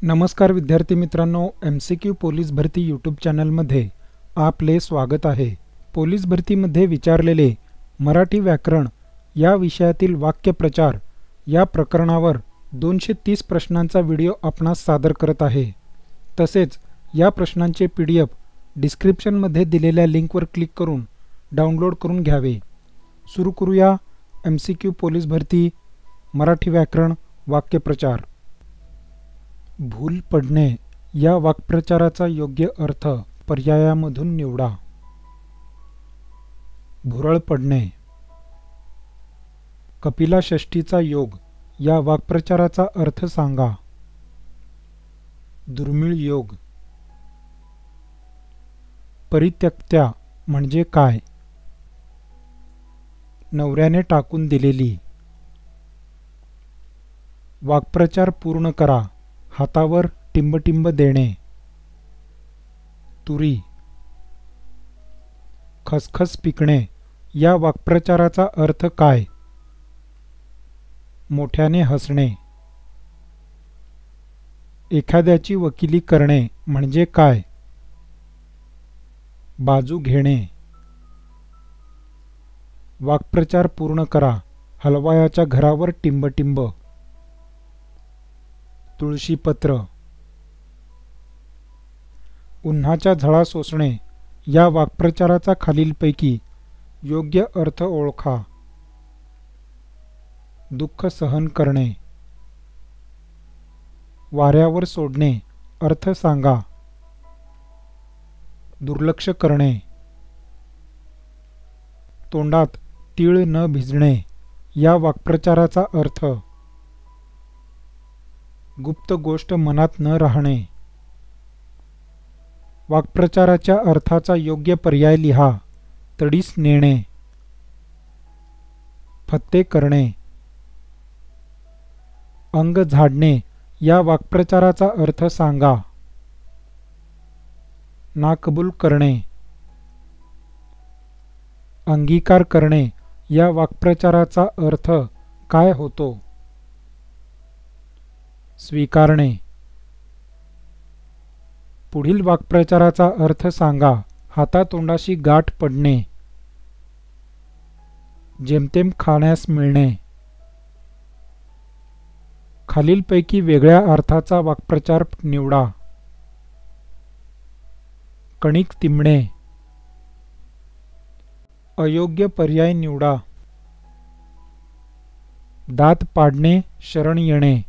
नमस्कार विद्यार्थी मित्रांनो, MCQ पोलीस भरती यूट्यूब चॅनलमध्ये आपले स्वागत आहे। पोलीस भरतीमध्ये विचारलेले मराठी व्याकरण या विषयातील वाक्यप्रचार या प्रकरणावर 230 प्रश्नांचा व्हिडिओ आपणास सादर करत आहे। तसेच या प्रश्नांचे PDF डिस्क्रिप्शनमध्ये दिलेल्या लिंकवर क्लिक करून डाउनलोड करून घ्यावे। सुरू करूया MCQ पोलीस भरती मराठी व्याकरण वाक्यप्रचार। भूल पडणे या वाक्प्रचाराचा योग्य अर्थ पर्यायामधून निवडा। भुरळ पडणे। कपिला षष्ठीचा योग या वाक्प्रचाराचा अर्थ सांगा। दुर्मिळ योग। परित्यक्त्या म्हणजे काय? नवऱ्याने टाकून दिलेली। वाक्प्रचार पूर्ण करा। हातावर टिंबटिंब देणे। तुरी। खसखस पिकणे या वाक्प्रचाराचा अर्थ काय? मोठ्याने हसणे। एखाद्याची वकिली करणे म्हणजे काय? बाजू घेणे। वाक्प्रचार पूर्ण करा। हलवायाच्या घरावर टिंबटिंब। तुळशीपत्र। उन्हाच्या झळा सोसणे या वाक्प्रचाराचा खालीलपैकी योग्य अर्थ ओळखा। दुःख सहन करणे। वाऱ्यावर सोडणे अर्थ सांगा। दुर्लक्ष करणे। तोंडात तीळ न भिजणे या वाक्प्रचाराचा अर्थ गुप्त गोष्ट मनात न राहणे। वाक्प्रचाराच्या अर्थाचा योग्य पर्याय लिहा। तडीस नेणे। फत्ते करणे। अंग झाडणे या वाक्प्रचाराचा अर्थ सांगा। नाकबूल करणे। अंगीकार करणे या वाक्प्रचाराचा अर्थ काय होतो? स्वीकारणे। पुढील वाक्प्रचाराचा अर्थ सांगा। हातातोंडाशी गाठ पडणे। जेमतेम खाण्यास मिळणे। खालीलपैकी वेगळ्या अर्थाचा वाक्प्रचार निवडा। कणिक तिंबणे। अयोग्य पर्याय निवडा। दात पाडणे शरण येणे।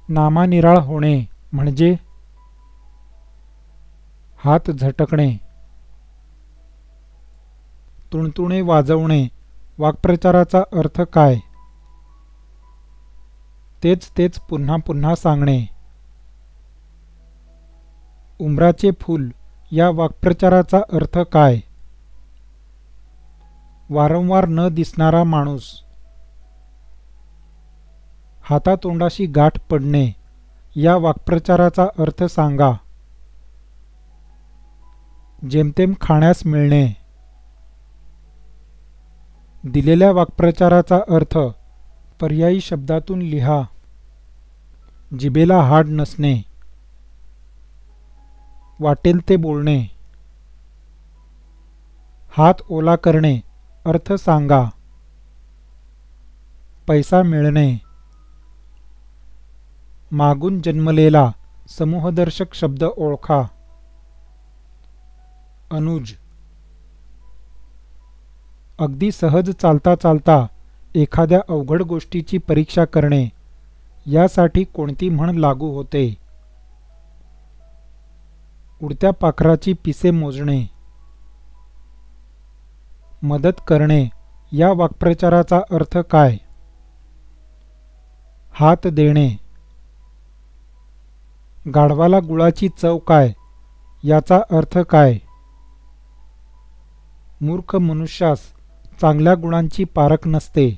नामानिराळ होणे म्हणजे हात झटकणे। तुणतुणे वाजवणे वाक्प्रचाराचा अर्थ काय? तेच तेच पुन्हा पुन्हा सांगणे। उंबराचे फूल या वाक्प्रचाराचा अर्थ काय? वारंवार न दिसणारा माणूस। हातातोंडाशी गाठ पडणे या वाक्प्रचाराचा अर्थ सांगा। जेमतेम खाण्यास मिळणे। दिलेल्या वाक्प्रचाराचा अर्थ पर्यायी शब्दातून लिहा। जिभेला हाड नसणे। वाटेल ते बोलणे। हात ओला करणे अर्थ सांगा। पैसा मिळणे। मागून जन्मलेला समूहदर्शक शब्द ओळखा। अनुज। अगदी सहज चालता चालता एखाद्या अवघड गोष्टीची परीक्षा करणे यासाठी कोणती म्हण लागू होते? उडत्या पाखराची पिसे मोजणे। मदत करणे या वाक्प्रचाराचा अर्थ काय? हात देणे। गाढवाला गुळाची चव काय याचा अर्थ काय? मूर्ख मनुष्यास चांगल्या गुणांची पारख नसते।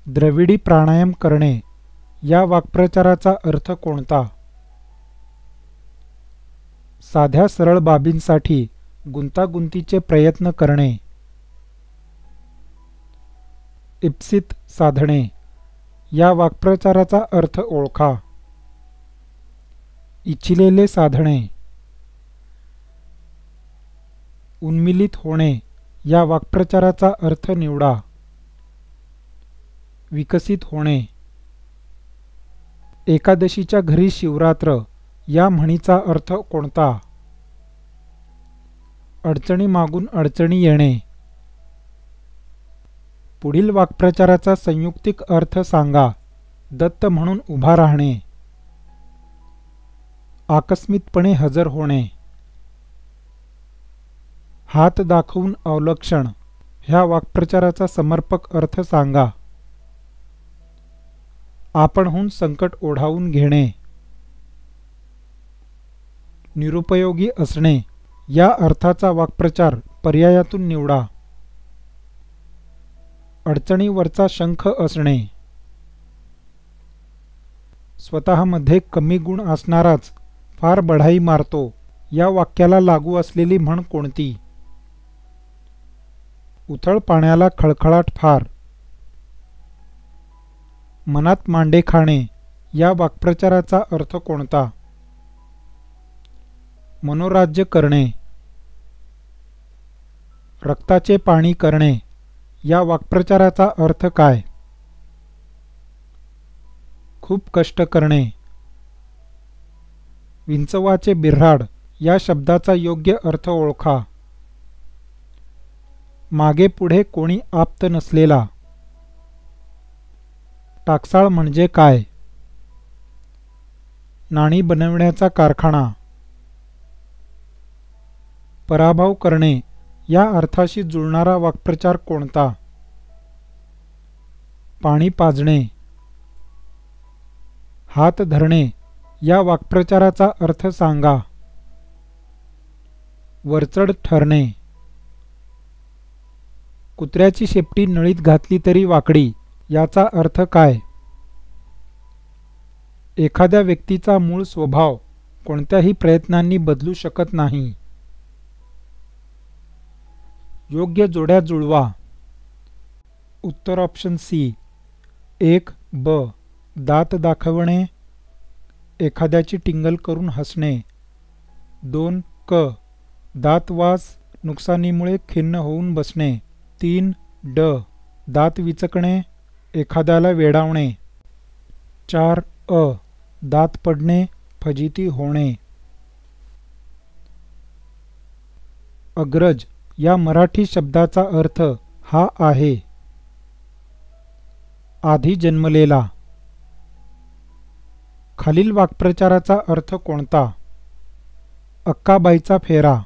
द्रविडी प्राणायाम करणे या वाक्प्रचाराचा अर्थ कोणता? साध्या सरळ बाबींसाठी गुंतागुंतीचे प्रयत्न करणे। इप्सित साधणे या वाक्प्रचाराचा अर्थ ओळखा. इच्छिलेले साधणे. उन्मिलित होणे या वाक्प्रचाराचा अर्थ निवडा. विकसित होणे. एकादशीच्या घरी शिवरात्र या म्हणीचा अर्थ कोणता? अडचणी मागून अडचणी येणे. पुढील वाक्प्रचाराचा संयुक्तिक अर्थ सांगा. दत्त म्हणून उभा राहणे. आकस्मितपणे हजर होणे. हात दाखवून अवलक्षण ह्या वाक्प्रचाराचा समर्पक अर्थ सांगा. आपणहून संकट ओढावून घेणे. निरुपयोगी असणे या अर्थाचा वाक्प्रचार पर्यायातून निवडा. अडचणीवरचा शंख असणे. स्वतःमध्ये कमी गुण असणाराच फार बढाई मारतो या वाक्याला लागू असलेली म्हण कोणती? उथळ पाण्याला खळखळाट फार. मनात मांडे खाणे या वाक्प्रचाराचा अर्थ कोणता? मनोराज्य करणे. रक्ताचे पाणी करणे या वाक्प्रचाराचा अर्थ काय? खूप कष्ट करणे. विंचवाचे बिऱ्हाड या शब्दाचा योग्य अर्थ ओळखा. मागे पुढे कोणी आप्त नसलेला. टाकसाळ म्हणजे काय? नाणी बनविण्याचा कारखाना. पराभव करणे या अर्थाशी जुळणारा वाक्प्रचार कोणता? पाणी पाजणे. हात धरणे या वाक्प्रचाराचा अर्थ सांगा. वरचढ ठरणे. कुत्र्याची शेपटी नळीत घातली तरी वाकडी याचा अर्थ काय? एखाद्या व्यक्तीचा मूळ स्वभाव कोणत्याही प्रयत्नांनी बदलू शकत नाही. योग्य जोड्या जुळवा. उत्तर ऑप्शन सी. 1 ब. दात दाखवणे. एखाद्याची टिंगल करून हसणे. 2 क. दात वास नुकसानीमुळे खिन्न होऊन बसणे. 3 ड. दात विचकणे. एखाद्याला वेडावणे. 4 अ. दात पडणे फजिती होणे. अग्रज या मराठी शब्दाचा अर्थ हा आहे. आधी जन्मलेला. खालील वाक्प्रचाराचा अर्थ कोणता? अक्काबाईचा फेरा.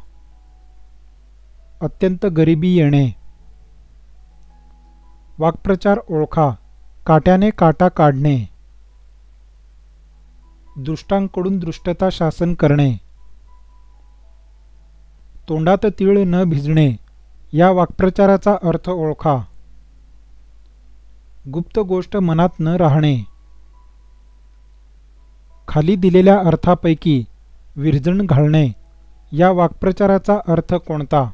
अत्यंत गरिबी येणे. वाक्प्रचार ओळखा. काट्याने काटा काढणे. दुष्टांकडून दृष्टता शासन करणे. तोंडात तीळ न भिजणे या वाक्प्रचाराचा अर्थ ओळखा. गुप्त गोष्ट मनात न राहणे. खाली दिलेल्या अर्थापैकी विरजण घालणे या वाक्प्रचाराचा अर्थ कोणता?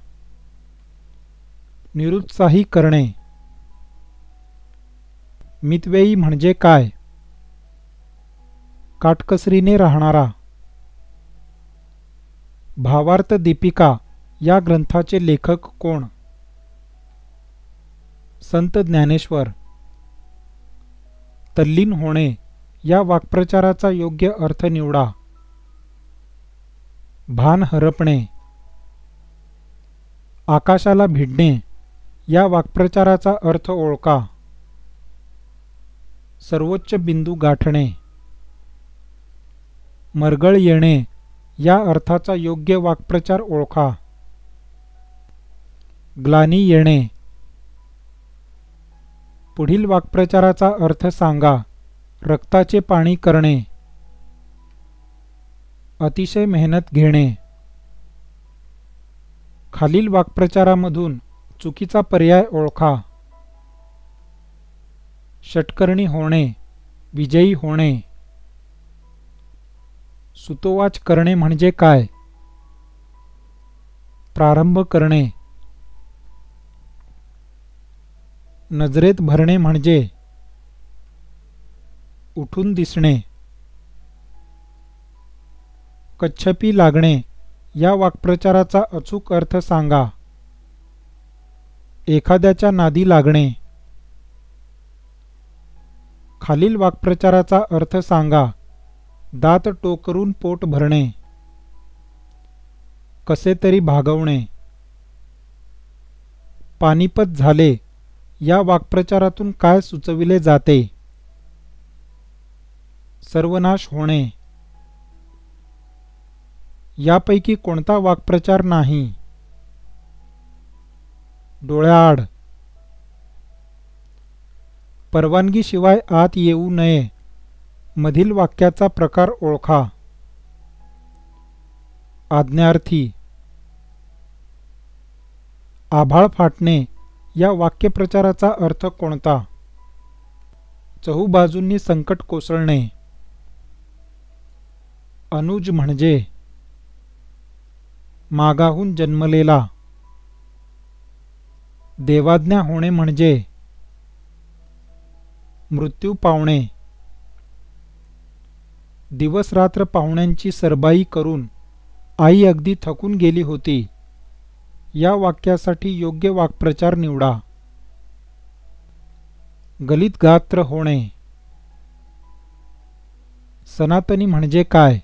निरुत्साही करणे. मितव्ययी म्हणजे काय? काटकसरीने राहणारा. भावार्थ दीपिका या ग्रंथाचे लेखक कोण? संत ज्ञानेश्वर. तल्लीन होणे या वाक्प्रचाराचा योग्य अर्थ निवडा. भान हरपणे. आकाशाला भिडणे या वाक्प्रचाराचा अर्थ ओळखा. सर्वोच्च बिंदू गाठणे. मरगळ येणे या अर्थाचा योग्य वाक्प्रचार ओळखा. ग्लानी येणे. पुढील वाक्प्रचाराचा अर्थ सांगा. रक्ताचे पाणी करणे. अतिशय मेहनत घेणे. खालील वाक्प्रचारामधून चुकीचा पर्याय ओळखा. षटकर्णी होणे. विजयी होणे. सुतोवाच करणे म्हणजे काय? प्रारंभ करणे. नजरेत भरणे म्हणजे उठून दिसणे. कच्छपी लागणे या वाक्प्रचाराचा अचूक अर्थ सांगा. एखाद्याच्या नादी लागणे. खालील वाक्प्रचाराचा अर्थ सांगा. दात टोकरून पोट भरणे. कसे तरी भागवणे. पानिपत झाले या वाक्प्रचारातून काय सुचविले जाते? सर्वनाश होणे. यापैकी कोणता वाक्प्रचार नाही? डोळ्याआड. परवानगीशिवाय आत येऊ नये मधील वाक्याचा प्रकार ओळखा. आज्ञार्थी. आभाळ फाटणे या वाक्यप्रचाराचा अर्थ कोणता? चहूबाजूंनी संकट कोसळणे. अनुज म्हणजे मागाहून जन्मलेला. देवाज्ञा होणे म्हणजे मृत्यू पावणे. दिवसरात्र पाहुण्यांची सरबाई करून आई अगदी थकून गेली होती. या वाक्यासाठी योग्य वाक्प्रचार निवडा. गलित गात्र होणे. सनातनी म्हणजे काय?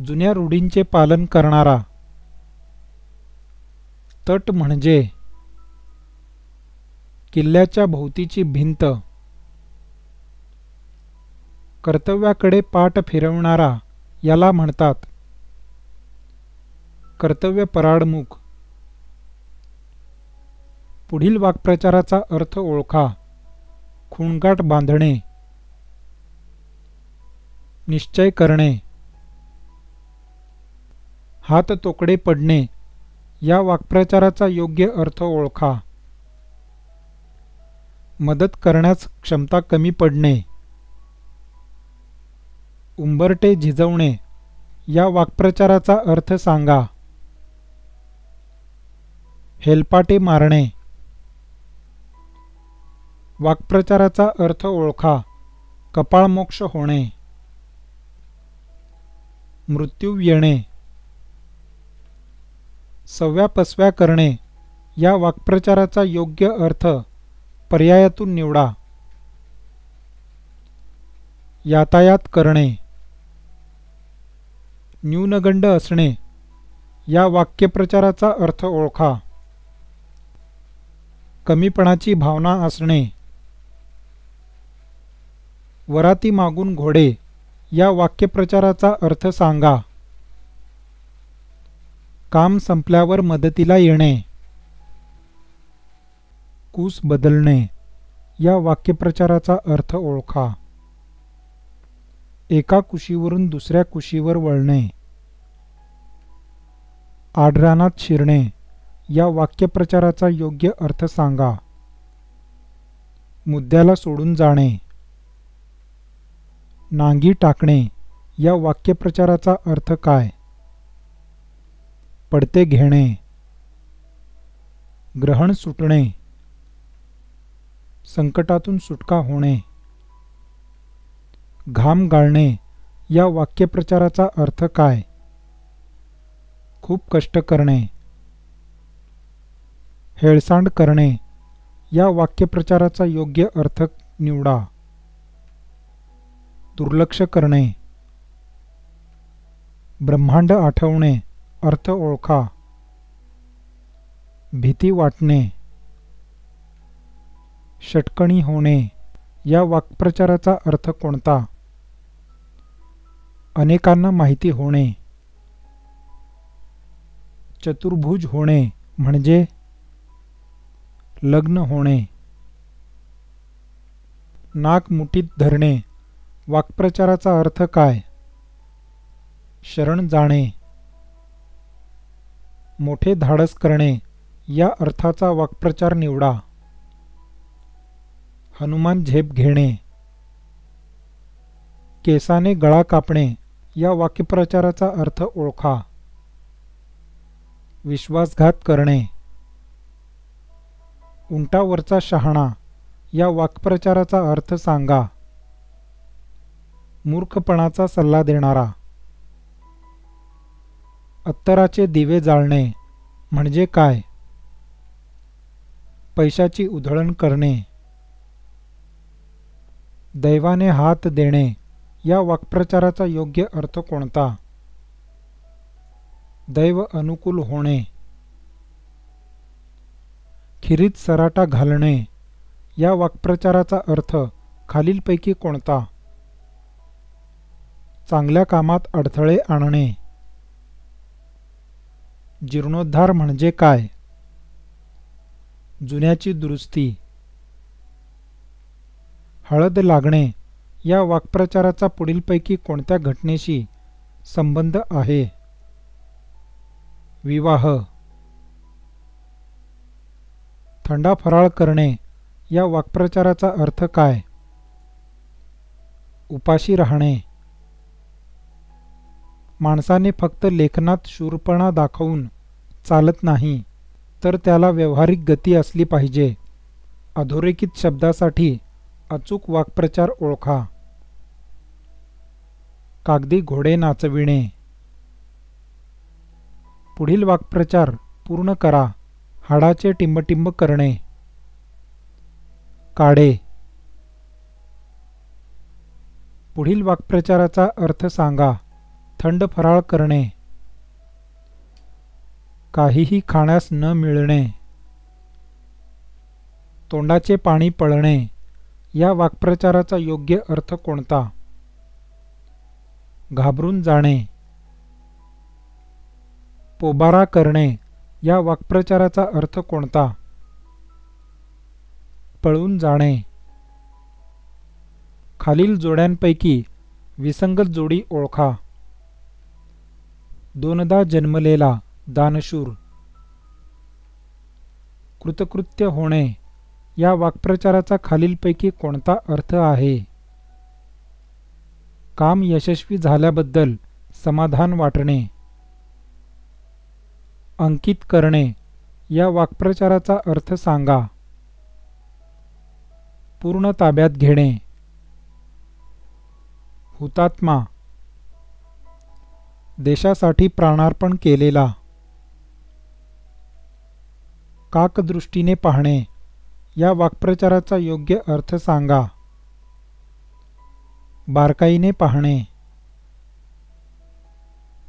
जुन्या रूढींचे पालन करणारा. तट म्हणजे किल्ल्याच्या भोवतीची भिंत. कर्तव्याकडे पाठ फिरवणारा याला म्हणतात. कर्तव्यपराडमुख. पुढील वाक्प्रचाराचा अर्थ ओळखा. खूणगाठ बांधणे. निश्चय करणे. हात तोकडे पडणे या वाक्प्रचाराचा योग्य अर्थ ओळखा. मदत करण्यास क्षमता कमी पडणे. उंबरटे झिजवणे या वाक्प्रचाराचा अर्थ सांगा. हेलपाटे मारणे. वाक्प्रचाराचा अर्थ ओळखा. कपाळमोक्ष होणे. मृत्यू येणे. सव्यापसव्या करणे या वाक्प्रचाराचा योग्य अर्थ पर्यायातून निवडा. यातायात करणे. न्यूनगंड असणे या वाक्यप्रचाराचा अर्थ ओळखा. कमीपणाची भावना असणे. वराती मागून घोडे या वाक्यप्रचाराचा अर्थ सांगा. काम संपल्यावर मदतीला येणे. कूस बदलणे या वाक्यप्रचाराचा अर्थ ओळखा. एका कुशीवरून दुसऱ्या कुशीवर वळणे. आडरानात शिरणे या वाक्यप्रचाराचा योग्य अर्थ सांगा. मुद्द्याला सोडून जाणे. नांगी टाकणे या वाक्यप्रचाराचा अर्थ काय? पडते घेणे. ग्रहण सुटणे. संकटातून सुटका होणे. घाम गाळणे या वाक्यप्रचाराचा अर्थ काय? खूप कष्ट करणे. हेळसांड करणे या वाक्यप्रचाराचा योग्य अर्थ निवडा. दुर्लक्ष करणे. ब्रह्मांड आठवणे अर्थ ओळखा. भीती वाटणे. षटकणी होणे या वाक्प्रचाराचा अर्थ कोणता? अनेकांना माहिती होणे. चतुर्भुज होणे म्हणजे लग्न होणे. नाक मुठीत धरणे वाक्प्रचाराचा अर्थ काय? शरण जाणे. मोठे धाडस करणे या अर्थाचा वाक्प्रचार निवडा. हनुमान झेप घेणे. केसाने गळा कापणे या वाक्यप्रचाराचा अर्थ ओळखा. विश्वासघात करणे. उंटावरचा शहाणा या वाक्प्रचाराचा अर्थ सांगा. मूर्खपणाचा सल्ला देणारा. अत्तराचे दिवे जाळणे म्हणजे काय? पैशाची उधळण करणे. दैवाने हात देणे या वाक्प्रचाराचा योग्य अर्थ कोणता? दैव अनुकूल होणे. खिरीत सराटा घालणे या वाक्प्रचाराचा अर्थ खालीलपैकी कोणता? चांगल्या कामात अडथळे आणणे. जीर्णोद्धार म्हणजे काय? जुन्याची दुरुस्ती. हळद लागणे या वाक्प्रचाराचा पुढीलपैकी कोणत्या घटनेशी संबंध आहे? विवाह. थंडा फराळ करणे या वाक्प्रचाराचा अर्थ काय? उपाशी राहणे. माणसाने फक्त लेखनात शूरपणा दाखवून चालत नाही, तर त्याला व्यावहारिक गती असली पाहिजे. अधोरेखित शब्दासाठी अचूक वाक्प्रचार ओळखा. कागदी घोडे नाचविणे. पुढील वाक्प्रचार पूर्ण करा. हाडाचे टिंबटिंब करणे. काढे. पुढील वाक्प्रचाराचा अर्थ सांगा. थंड फराळ करणे. काहीही खाण्यास न मिळणे. तोंडाचे पाणी पळणे या वाक्प्रचाराचा योग्य अर्थ कोणता? घाबरून जाणे. पोबारा करणे या वाक्प्रचाराचा अर्थ कोणता? पळून जाणे. खालील जोड्यांपैकी विसंगत जोडी ओळखा. दोनदा जन्मलेला दानशूर. कृतकृत्य होणे या वाक्प्रचाराचा खालीलपैकी कोणता अर्थ आहे? काम यशस्वी झाल्याबद्दल समाधान वाटणे. अंकित करणे या वाक्प्रचाराचा अर्थ सांगा. पूर्ण ताब्यात घेणे. हुतात्मा. देशासाठी प्राणार्पण केलेला. काकदृष्टीने पाहणे या वाक्प्रचाराचा योग्य अर्थ सांगा. बारकाईने पाहणे.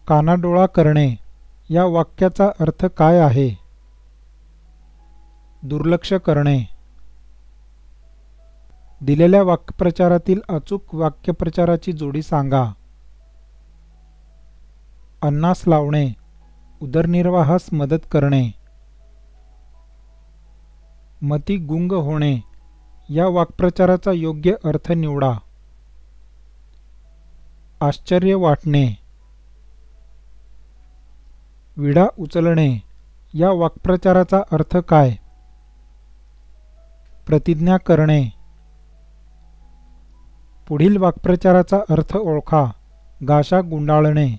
कानाडोळा करणे या वाक्याचा अर्थ काय आहे? दुर्लक्ष करणे. दिलेल्या वाक्प्रचारातील अचूक वाक्यप्रचाराची जोडी सांगा. अन्नास लावणे. उदरनिर्वाहास मदत करणे. मती गुंग होणे या वाक्प्रचाराचा योग्य अर्थ निवडा. आश्चर्य वाटणे. विडा उचलणे या वाक्प्रचाराचा अर्थ काय? प्रतिज्ञा करणे. पुढील वाक्प्रचाराचा अर्थ ओळखा. गाशा गुंडाळणे.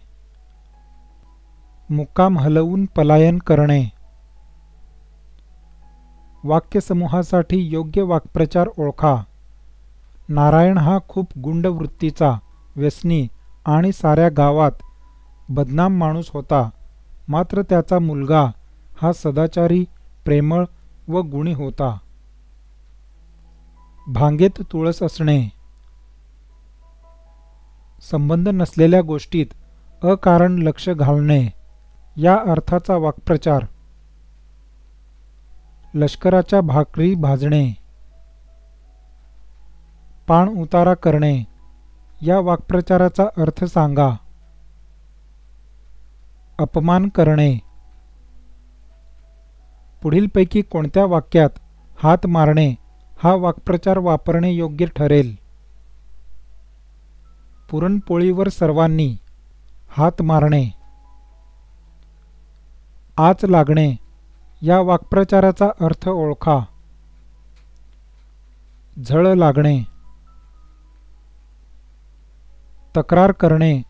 मुक्काम हलवून पलायन करणे. वाक्यसमूहासाठी योग्य वाक्प्रचार ओळखा. नारायण हा खूप गुंड वृत्तीचा, व्यसनी आणि साऱ्या गावात बदनाम माणूस होता. मात्र त्याचा मुलगा हा सदाचारी, प्रेमळ व गुणी होता. भांगेत तुळस असणे. संबंध नसलेल्या गोष्टीत अकारण लक्ष घालणे या अर्थाचा वाक्प्रचार. लष्कराच्या भाकरी भाजणे. पाण उतारा करणे या वाक्प्रचाराचा अर्थ सांगा. अपमान करणे. पुढीलपैकी कोणत्या वाक्यात हात मारणे हा वाक्प्रचार वापरणे योग्य ठरेल? पुरणपोळीवर सर्वांनी. हात मारणे. आच लागणे या वाक्प्रचाराचा अर्थ ओळखा. झळ लागणे. तक्रार करणे,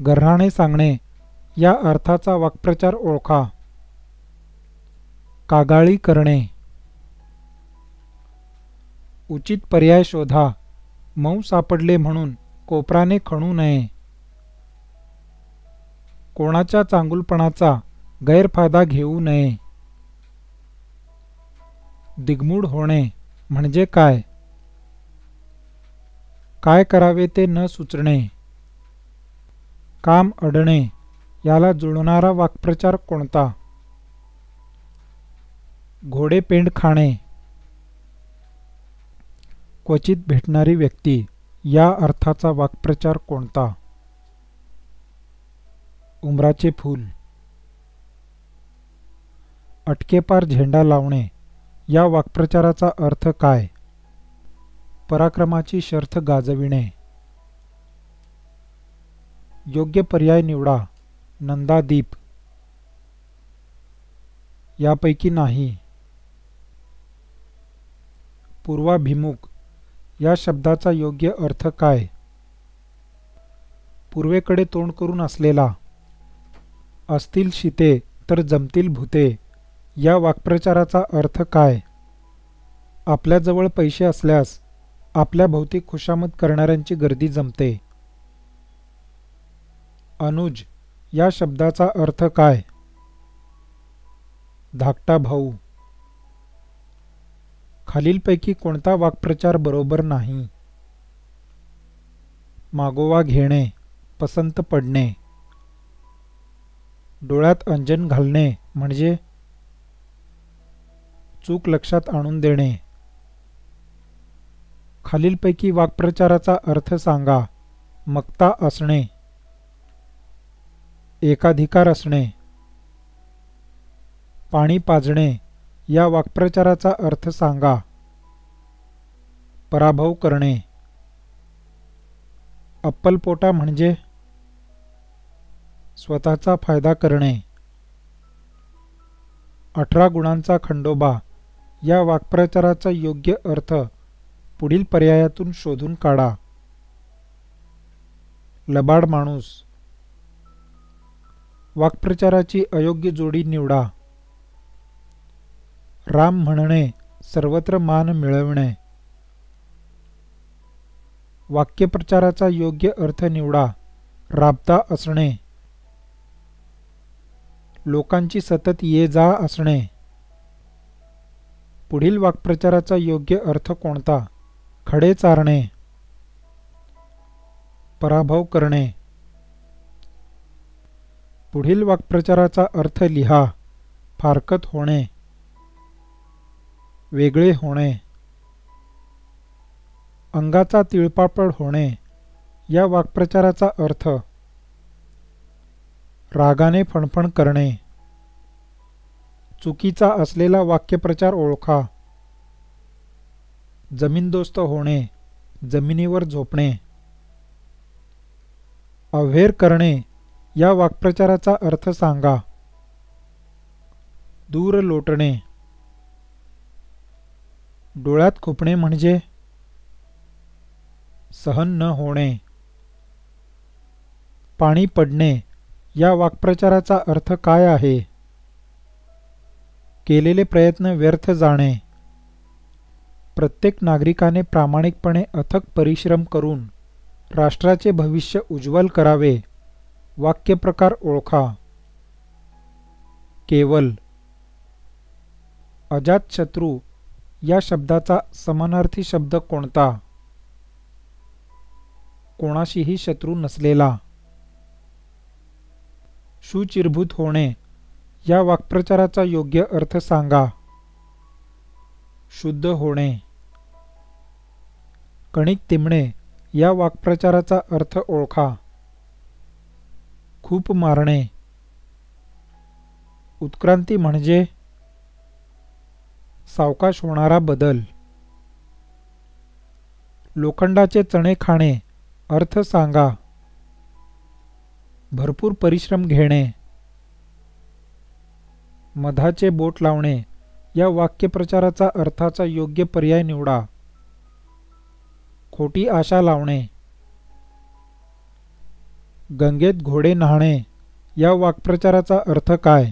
गर्हाणे सांगणे या अर्थाचा वाक्प्रचार ओळखा. कागाळी करणे. उचित पर्याय शोधा. मऊ सापडले म्हणून कोपराने खणू नये. कोणाच्या चांगुलपणाचा गैरफायदा घेऊ नये. दिग्मूढ होणे म्हणजे काय? काय करावे ते न सुचणे. काम अडणे याला जुळणारा वाक्प्रचार कोणता? घोडे पेंड खाणे. क्वचित भेटणारी व्यक्ती या अर्थाचा वाक्प्रचार कोणता? उंबराचे फूल. अटकेपार झेंडा लावणे या वाक्प्रचाराचा अर्थ काय? पराक्रमाची शर्थ गाजविणे. योग्य पर्याय निवडा. नंदादीप. यापैकी नाही. पूर्वाभिमुख या शब्दाचा योग्य अर्थ काय? पूर्वेकडे तोंड करून असलेला. असतील शीते तर जमतील भूते या वाक्प्रचाराचा अर्थ काय? आपल्याजवळ पैसे असल्यास आपल्या भोवती खुशामत करणाऱ्यांची गर्दी जमते. अनुज या शब्दाचा अर्थ काय? धाकटा भाऊ. खालीलपैकी कोणता वाक्प्रचार बरोबर नाही? मागोवा घेणे, पसंत पडणे. डोळ्यात अंजन घालणे म्हणजे चूक लक्षात आणून देणे. खालीलपैकी वाक्प्रचाराचा अर्थ सांगा. मक्ता असणे. एकाधिकार असणे. पाणी पाजणे या वाक्प्रचाराचा अर्थ सांगा. पराभव करणे. अप्पलपोटा म्हणजे स्वतःचा फायदा करणे. 18 गुणांचा खंडोबा या वाक्प्रचाराचा योग्य अर्थ पुढील पर्यायातून शोधून काढा. लबाड माणूस. वाक्प्रचाराची अयोग्य जोडी निवडा. राम म्हणणे, सर्वत्र मान मिळवणे. वाक्यप्रचाराचा योग्य अर्थ निवडा. राबता असणे. लोकांची सतत ये जा असणे. पुढील वाक्प्रचाराचा योग्य अर्थ कोणता? खडे चारणे. पराभव करणे. पुढील वाक्प्रचाराचा अर्थ लिहा. फारकत होणे. वेगळे होणे. अंगाचा तिळपापड होणे या वाक्प्रचाराचा अर्थ रागाने फणफण करणे. चुकीचा असलेला वाक्यप्रचार ओळखा. जमीनदोस्त होणे, जमिनीवर झोपणे. अव्हेर करणे या वाक्प्रचाराचा अर्थ सांगा. दूर लोटणे. डोळ्यात खुपणे म्हणजे सहन न होणे. पाणी पडणे या वाक्प्रचाराचा अर्थ काय आहे? केलेले प्रयत्न व्यर्थ जाणे. प्रत्येक नागरिकाने प्रामाणिकपणे अथक परिश्रम करून राष्ट्राचे भविष्य उज्ज्वल करावे. वाक्यप्रकार ओळखा. केवल. अजातशत्रू या शब्दाचा समानार्थी शब्द कोणता? कोणाशीही शत्रू नसलेला. शुचिर्भूत होणे या वाक्प्रचाराचा योग्य अर्थ सांगा. शुद्ध होणे. कणिक तिमणे या वाक्प्रचाराचा अर्थ ओळखा. खूप मारणे. उत्क्रांती म्हणजे सावकाश होणारा बदल. लोखंडाचे चणे खाणे अर्थ सांगा. भरपूर परिश्रम घेणे. मधाचे बोट लावणे या वाक्यप्रचाराचा अर्थाचा योग्य पर्याय निवडा. खोटी आशा लावणे. गंगेत घोडे न्हाणे या वाक्प्रचाराचा अर्थ काय?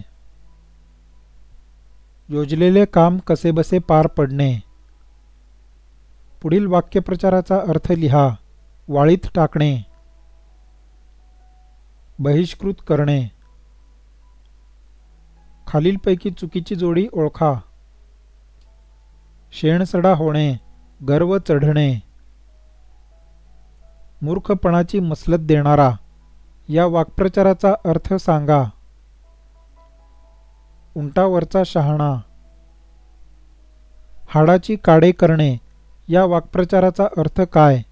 योजलेले काम कसेबसे पार पडणे. पुढील वाक्यप्रचाराचा अर्थ लिहा. वाळीत टाकणे, बहिष्कृत करणे. खालीलपैकी चुकीची जोडी ओळखा. शेणसडा होणे, गर्व चढणे. मूर्खपणाची मसलत देणारा या वाक्प्रचाराचा अर्थ सांगा. उंटावरचा शहाणा. हाडाची काडे करणे या वाक्प्रचाराचा अर्थ काय?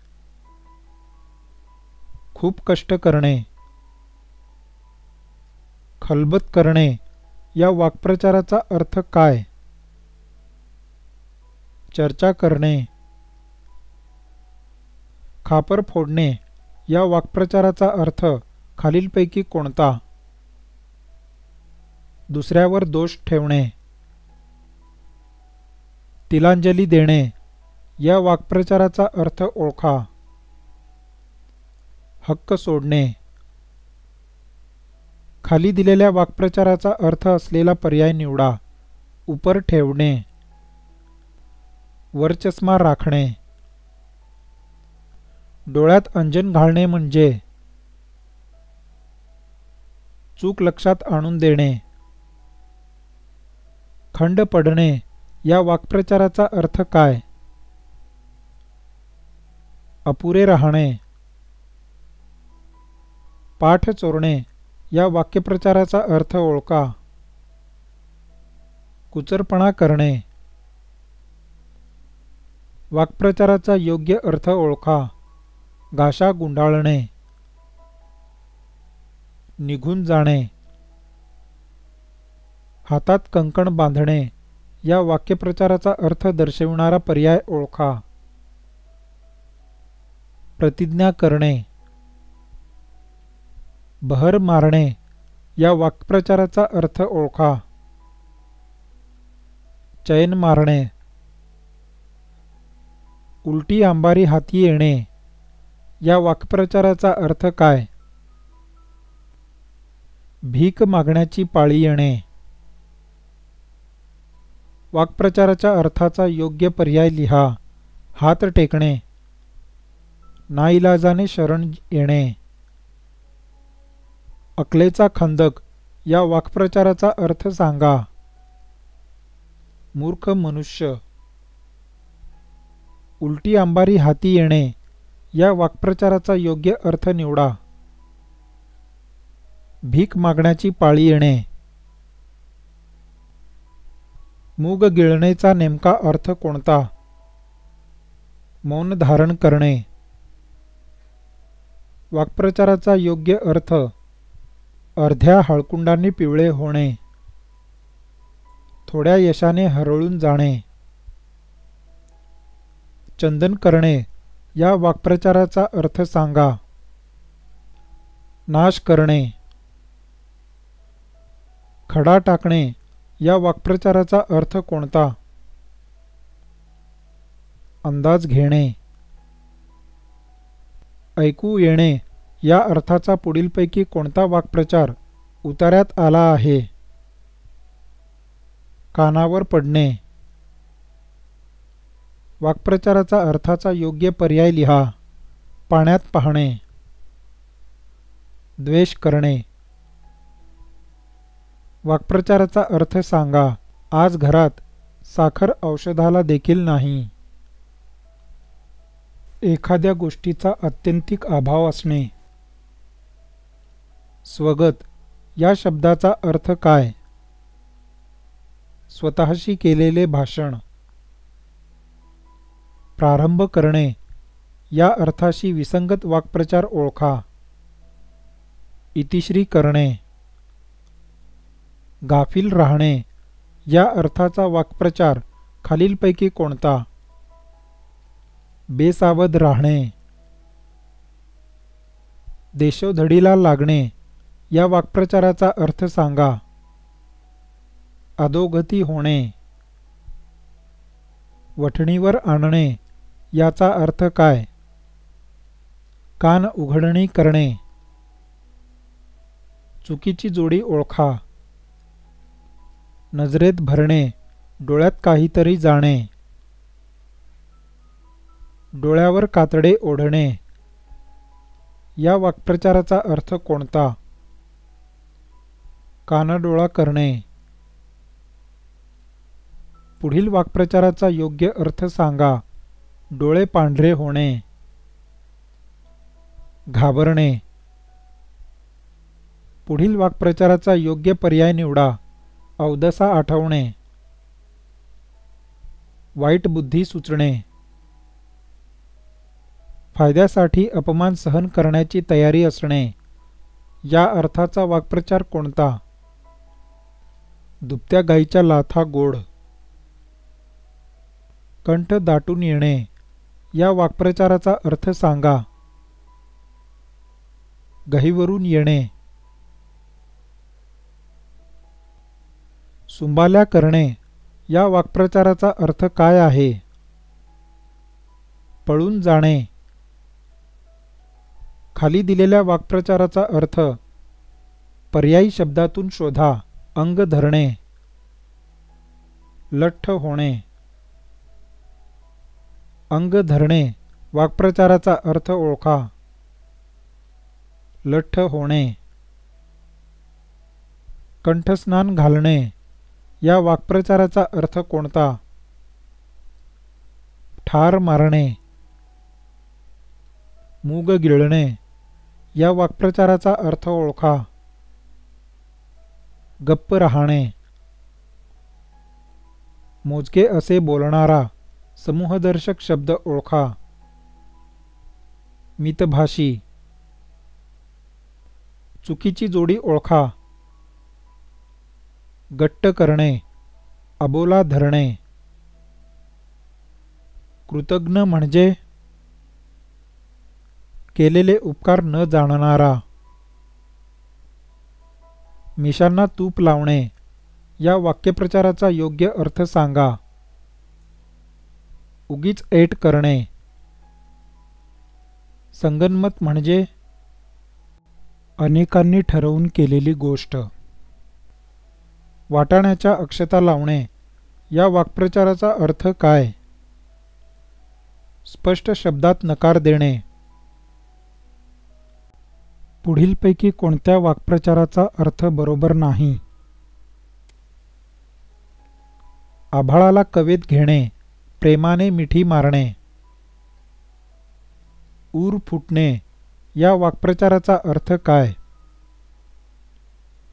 खूप कष्ट करणे. खलबत करणे या वाक्प्रचाराचा अर्थ काय? चर्चा करणे. खापर फोडणे या वाक्प्रचाराचा अर्थ खालीलपैकी कोणता? दुसऱ्यावर दोष ठेवणे. तिलांजली देणे या वाक्प्रचाराचा अर्थ ओळखा. हक्क सोडणे. खाली दिलेल्या वाक्प्रचाराचा अर्थ असलेला पर्याय निवडा. उपर ठेवणे, वर चष्मा राखणे. डोळ्यात अंजन घालणे म्हणजे चूक लक्षात आणून देणे. खंड पडणे या वाक्प्रचाराचा अर्थ काय? अपुरे राहणे. पाठ चोरणे या वाक्यप्रचाराचा अर्थ ओळखा. कुचरपणा करणे. वाक्प्रचाराचा योग्य अर्थ ओळखा. घाशा गुंडाळणे, निघून जाणे. हातात कंकण बांधणे या वाक्यप्रचाराचा अर्थ दर्शविणारा पर्याय ओळखा. प्रतिज्ञा करणे. बहर मारणे या वाक्प्रचाराचा अर्थ ओळखा. चैन मारणे. उलटी अंबारी हाती येणे या वाक्प्रचाराचा अर्थ काय? भीक मागण्याची पाळी येणे. वाक्प्रचाराच्या अर्थाचा योग्य पर्याय लिहा. हात टेकणे. नाईलाजाने शरण येणे. अकलेचा खंदक या वाक्प्रचाराचा अर्थ सांगा. मूर्ख मनुष्य. उलटी अंबारी हाती येणे या वाक्प्रचाराचा योग्य अर्थ निवडा. भीक मागण्याची पाळी येणे. मूग गिळणेचा नेमका अर्थ कोणता? मौन धारण करणे. वाक्प्रचाराचा योग्य अर्थ अर्ध्या हळकुंडांनी पिवळे होणे. थोड्या यशाने हरळून जाणे. चंदन करणे या वाक्प्रचाराचा अर्थ सांगा. नाश करणे. खडा टाकणे या वाक्प्रचाराचा अर्थ कोणता? अंदाज घेणे. ऐकू येणे या अर्थाचा पुढीलपैकी कोणता वाक्प्रचार उतार्यात आला आहे? कानावर पडणे. वाक्प्रचाराचा अर्थाचा योग्य पर्याय लिहा. पाण्यात पाहणे. द्वेष करणे. वाक्प्रचाराचा अर्थ सांगा. आज घरात साखर औषधाला देखील नाही. एखाद्या गोष्टीचा आत्यंतिक अभाव असणे. स्वगत या शब्दाचा अर्थ काय? स्वतःशी केलेले भाषण. प्रारंभ करणे या अर्थाशी विसंगत वाक्प्रचार ओळखा. इतिश्री करणे. गाफील राहणे या अर्थाचा वाक्प्रचार खालीलपैकी कोणता? बेसावध राहणे. देशोधडीला लागणे या वाक्प्रचाराचा अर्थ सांगा. अधोगती होणे. वठणीवर आणणे याचा अर्थ काय? कान उघडणी करणे. चुकीची जोडी ओळखा. नजरेत भरणे, डोळ्यात काहीतरी जाणे. डोळ्यावर कातडे ओढणे या वाक्प्रचाराचा अर्थ कोणता? कानडोळा करणे. पुढील वाक्प्रचाराचा योग्य अर्थ सांगा. डोळे पांढरे होणे. घाबरणे. पुढील वाक्प्रचाराचा योग्य पर्याय निवडा. अवदसा आठवणे. वाईट बुद्धी सुचणे. फायद्यासाठी अपमान सहन करण्याची तयारी असणे या अर्थाचा वाक्प्रचार कोणता? दुभत्या गाईच्या लाथा गोड. कंठ दाटून येणे या वाक्प्रचाराचा अर्थ सांगा. घाईवरून येणे. सुंबाल्या करणे या वाक्प्रचाराचा अर्थ काय आहे? पळून जाणे. खाली दिलेल्या वाक्प्रचाराचा अर्थ पर्यायी शब्दातून शोधा. अंग धरणे. लठ्ठ होणे. अंग धरणे वाक्प्रचाराचा अर्थ ओळखा. लठ्ठ होणे. कंठस्नान घालणे या वाक्प्रचाराचा अर्थ कोणता? ठार मारणे. मूग गिळणे या वाक्प्रचाराचा अर्थ ओळखा. गप्प राहणे. मोजके असे बोलणारा समूहदर्शक शब्द ओळखा. मितभाषी. चुकीची जोडी ओळखा. गट्ट करणे. अबोला धरणे. कृतज्ञ म्हणजे केलेले उपकार न जाणणारा. मिशांना तूप लावणे या वाक्यप्रचाराचा योग्य अर्थ सांगा. उगीच ऐट करणे. संगनमत म्हणजे अनेकांनी ठरवून केलेली गोष्ट. वाटाण्याच्या अक्षता लावणे या वाक्प्रचाराचा अर्थ काय? स्पष्ट शब्दात नकार देणे. पुढीलपैकी कोणत्या वाक्प्रचाराचा अर्थ बरोबर नाही? आभाळाला कवेत घेणे. प्रेमाने मिठी मारणे. ऊर फुटणे या वाक्प्रचाराचा अर्थ काय?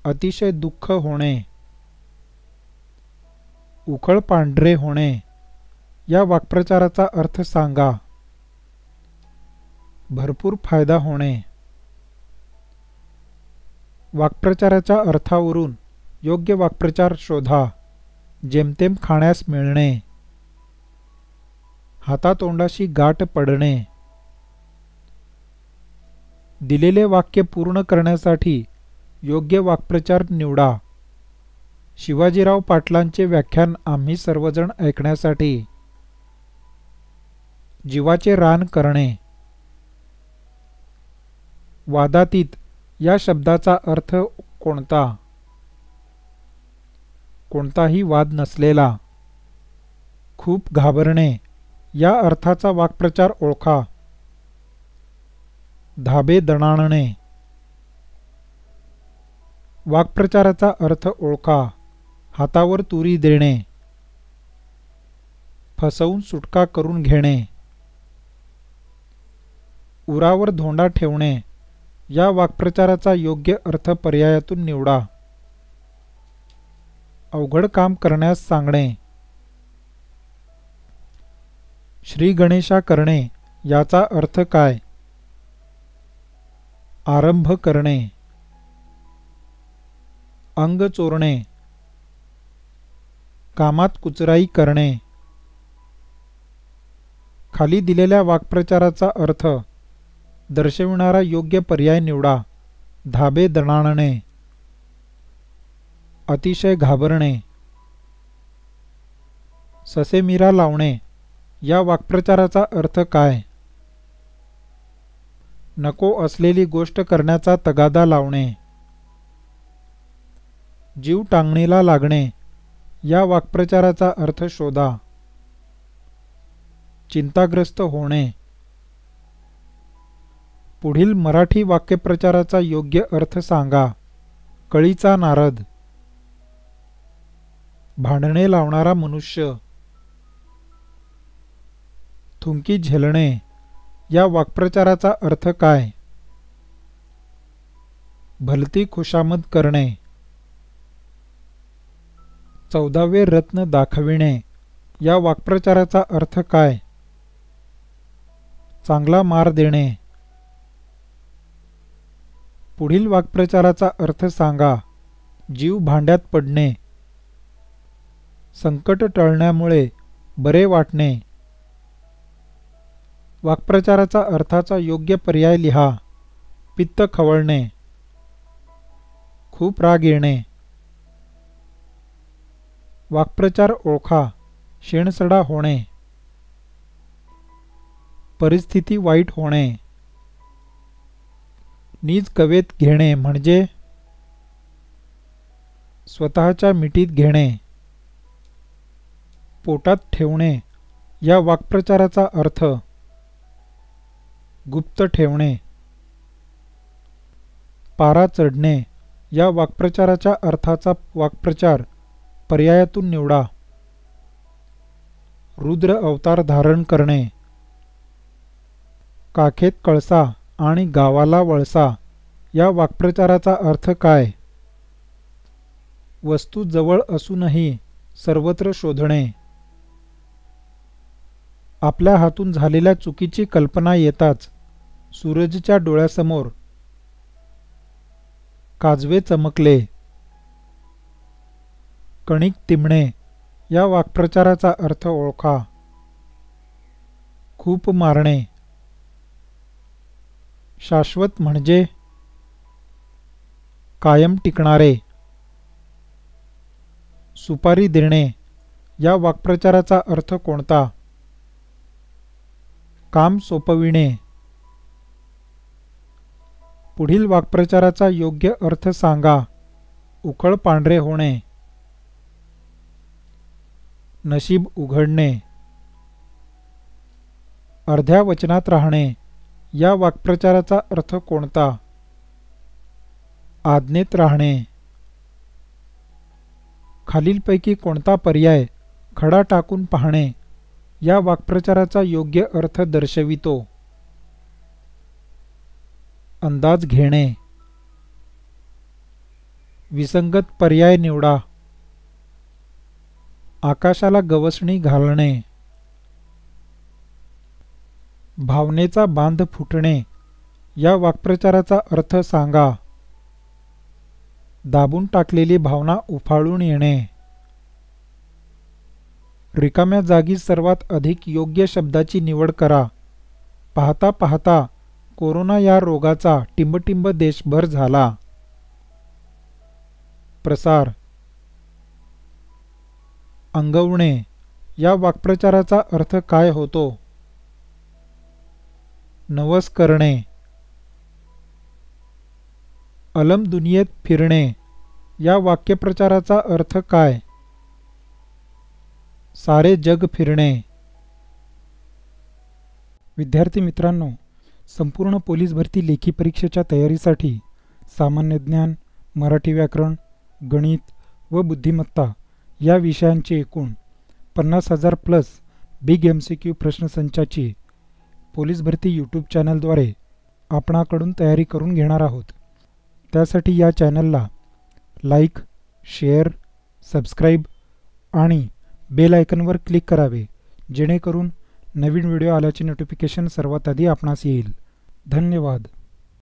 अतिशय दुःख होणे. उखळ पांढरे होणे या वाक्प्रचाराचा अर्थ सांगा. भरपूर फायदा होणे. वाक्प्रचाराच्या अर्थावरून योग्य वाक्प्रचार शोधा. जेमतेम खाण्यास मिळणे. हातातोंडाशी गाठ पडणे. दिलेले वाक्य पूर्ण करण्यासाठी योग्य वाक्प्रचार निवडा. शिवाजीराव पाटलांचे व्याख्यान आम्ही सर्वजण ऐकण्यासाठी. जीवाचे रान करणे. वादातीत या शब्दाचा अर्थ कोणता? कोणताही वाद नसलेला. खूप घाबरणे या अर्थाचा वाक्प्रचार ओळखा. धाबे दणाणणे. वाक्प्रचाराचा अर्थ ओळखा. हातावर तुरी देणे. फसवून सुटका करून घेणे. उरावर धोंडा ठेवणे या वाक्प्रचाराचा योग्य अर्थ पर्यायातून निवडा. अवघड काम करण्यास सांगणे. श्री गणेशा करणे याचा अर्थ काय? आरंभ करणे. अंग चोरणे. कामात कुचराई करणे. खाली दिलेल्या वाक्प्रचाराचा अर्थ दर्शविणारा योग्य पर्याय निवडा. धाबे दणाणणे. अतिशय घाबरणे. ससेमिरा लावणे या वाक्प्रचाराचा अर्थ काय? नको असलेली गोष्ट करण्याचा तगादा लावणे. जीव टांगणीला लागणे या वाक्प्रचाराचा अर्थ शोधा. चिंताग्रस्त होणे. पुढील मराठी वाक्यप्रचाराचा योग्य अर्थ सांगा. कळीचा नारद. भांडणे लावणारा मनुष्य. थुंकी झेलणे या वाक्प्रचाराचा अर्थ काय? भलती खुशामत करणे. 14वे रत्न दाखविणे या वाक्प्रचाराचा अर्थ काय? चांगला मार देणे. पुढील वाक्प्रचाराचा अर्थ सांगा. जीव भांड्यात पडणे. संकट टळण्यामुळे बरे वाटणे. वाक्प्रचाराचा अर्थाचा योग्य पर्याय लिहा. पित्त खवळणे. खूप राग येणे. वाक्प्रचार ओळखा. शेणसडा होणे. परिस्थिती वाईट होणे. नीज कवेत घेणे म्हणजे स्वतःच्या मिठीत घेणे. पोटात ठेवणे या वाक्प्रचाराचा अर्थ गुप्त ठेवणे. पारा चढणे या वाक्प्रचाराच्या अर्थाचा वाक्प्रचार पर्यायातून निवडा. रुद्र अवतार धारण करणे. काखेत कळसा आणि गावाला वळसा या वाक्प्रचाराचा अर्थ काय? वस्तू जवळ असूनही सर्वत्र शोधणे. आपल्या हातून झालेल्या चुकीची कल्पना येताच सूरजच्या डोळ्यासमोर काजवे चमकले. कणिक तिंबणे या वाक्प्रचाराचा अर्थ ओळखा. खूप मारणे. शाश्वत म्हणजे कायम टिकणारे. सुपारी देणे या वाक्प्रचाराचा अर्थ कोणता? काम सोपविणे. पुढील वाक्प्रचाराचा योग्य अर्थ सांगा. उखळ पांढरे होणे. नशीब उघडणे. अर्ध्या वचनात राहणे या वाक्प्रचाराचा अर्थ कोणता? आज्ञेत राहणे. खालीलपैकी कोणता पर्याय खडा टाकून पाहणे या वाक्प्रचाराचा योग्य अर्थ दर्शवितो? अंदाज घेणे. विसंगत पर्याय निवडा. आकाशाला गवसणी घालणे. भावनेचा बांध फुटणे या वाक्प्रचाराचा अर्थ सांगा. दाबून टाकलेली भावना उफाळून येणे. रिकाम्या जागी सर्वात अधिक योग्य शब्दाची निवड करा. पाहता पाहता कोरोना या रोगाचा टिंबटिंब देशभर झाला. प्रसार. अंगवणे या वाक्प्रचाराचा अर्थ काय होतो? नवस करणे. अलम दुनियेत फिरणे या वाक्यप्रचाराचा अर्थ काय? सारे जग फिरणे. विद्यार्थी मित्रांनो, संपूर्ण पोलीस भरती लेखी परीक्षेच्या तयारीसाठी सामान्य ज्ञान, मराठी व्याकरण, गणित व बुद्धिमत्ता या विषयांची एकूण 50,000 प्लस बिग MCQ प्रश्नसंचाची पोलीस भरती यूट्यूब चॅनलद्वारे आपणाकडून तयारी करून घेणार आहोत. त्यासाठी या चॅनलला लाईक, शेअर, सबस्क्राईब आणि बेल आयकॉनवर क्लिक करावे, जेणेकरून नवीन व्हिडिओ आल्याचे नोटिफिकेशन सर्वात आधी आपणास येईल. धन्यवाद.